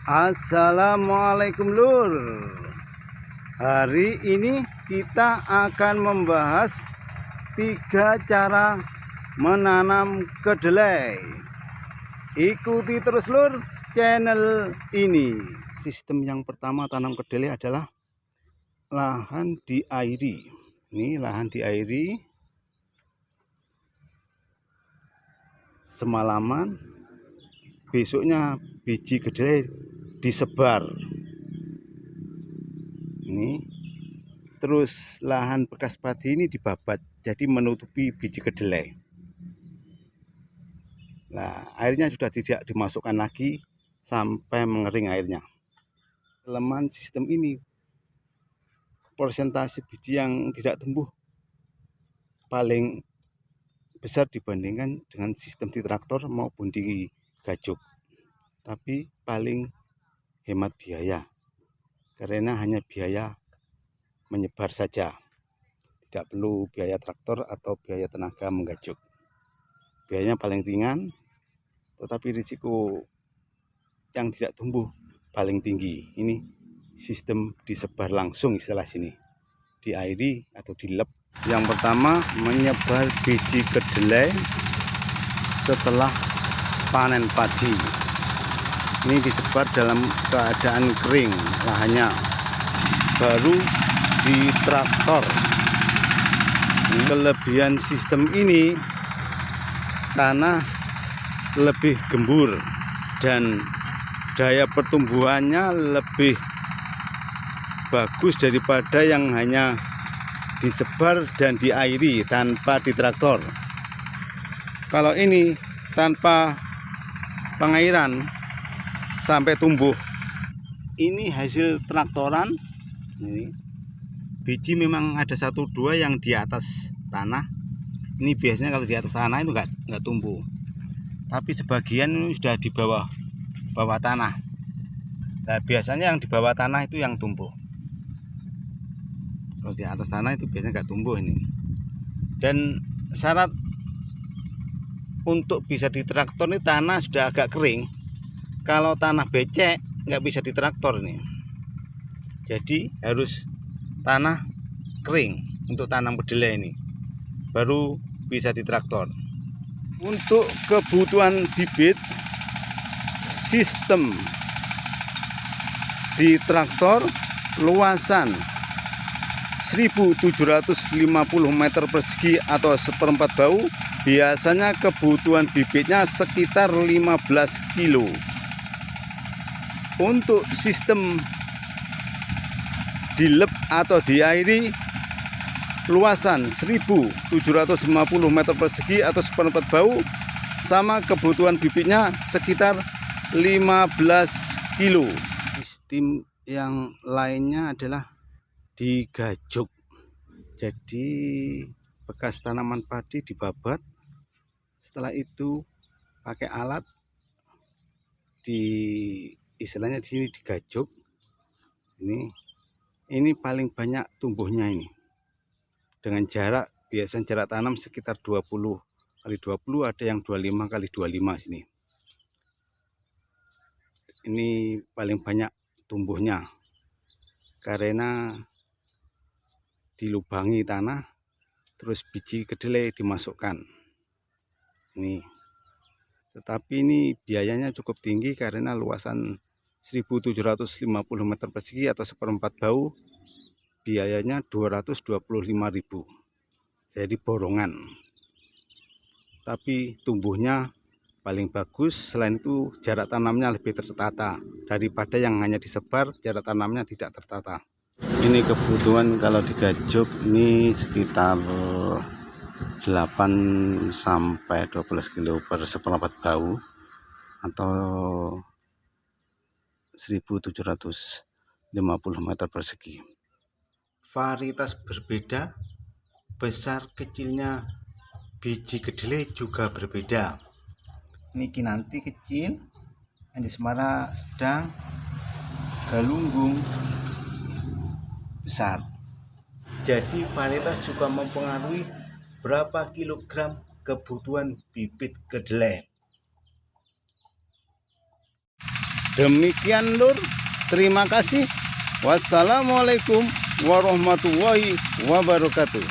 Assalamualaikum Lur. Hari ini kita akan membahas 3 cara menanam kedelai. Ikuti terus Lur channel ini. Sistem yang pertama tanam kedelai adalah lahan diairi. Ini lahan diairi semalaman, besoknya biji kedelai disebar. Ini terus lahan bekas padi ini dibabat, jadi menutupi biji kedelai. Nah, airnya sudah tidak dimasukkan lagi sampai mengering airnya. Kelemahan sistem ini, persentase biji yang tidak tumbuh paling besar dibandingkan dengan sistem di traktor maupun di gajuk. Tapi paling hemat biaya, karena hanya biaya menyebar saja, tidak perlu biaya traktor atau biaya tenaga menggajuk. Biayanya paling ringan, tetapi risiko yang tidak tumbuh paling tinggi. Ini sistem disebar langsung, istilah sini, diairi atau dilep. Yang pertama, menyebar biji kedelai setelah panen padi. Ini disebar dalam keadaan kering lahannya, baru di traktor. Kelebihan sistem ini, tanah lebih gembur dan daya pertumbuhannya lebih bagus daripada yang hanya disebar dan diairi tanpa ditraktor. Kalau ini tanpa pengairan sampai tumbuh. Ini hasil traktoran. Ini biji memang ada 1-2 yang di atas tanah. Ini biasanya kalau di atas tanah itu nggak tumbuh. Tapi sebagian sudah di bawah tanah. Nah, biasanya yang di bawah tanah itu yang tumbuh. Kalau di atas tanah itu biasanya nggak tumbuh ini. Dan syarat untuk bisa ditraktor ini tanah sudah agak kering. Kalau tanah becek nggak bisa ditraktor ini. Jadi harus tanah kering untuk tanam kedelai ini, baru bisa ditraktor. Untuk kebutuhan bibit, sistem di traktor luasan 1750 meter persegi atau 1/4 bau, biasanya kebutuhan bibitnya sekitar 15 kilo. Untuk sistem dilep atau diairi, luasan 1750 meter persegi atau 1/4 bau, sama kebutuhan bibitnya sekitar 15 kilo. Sistem yang lainnya adalah digajuk. Jadi bekas tanaman padi dibabat, setelah itu pakai alat istilahnya di sini digajuk. Ini paling banyak tumbuhnya ini. Dengan jarak, biasanya jarak tanam sekitar 20 kali 20, ada yang 25 kali 25 sini. Ini paling banyak tumbuhnya karena dilubangi tanah, terus biji kedelai dimasukkan. Ini. Tetapi ini biayanya cukup tinggi karena luasan 1750 meter persegi atau 1/4 bau, biayanya 225.000. Jadi borongan. Tapi tumbuhnya paling bagus. Selain itu jarak tanamnya lebih tertata daripada yang hanya disebar, jarak tanamnya tidak tertata. Ini kebutuhan kalau digajuk ini sekitar 8 sampai 12 kilo per 1/4 bau atau 1750 meter persegi. Varietas berbeda, besar kecilnya biji kedelai juga berbeda. Ini Kinanti kecil, Anjasmara sedang, Galunggung besar. Jadi varietas juga mempengaruhi berapa kilogram kebutuhan bibit kedelai. Demikian Lur, terima kasih. Wassalamualaikum warahmatullahi wabarakatuh.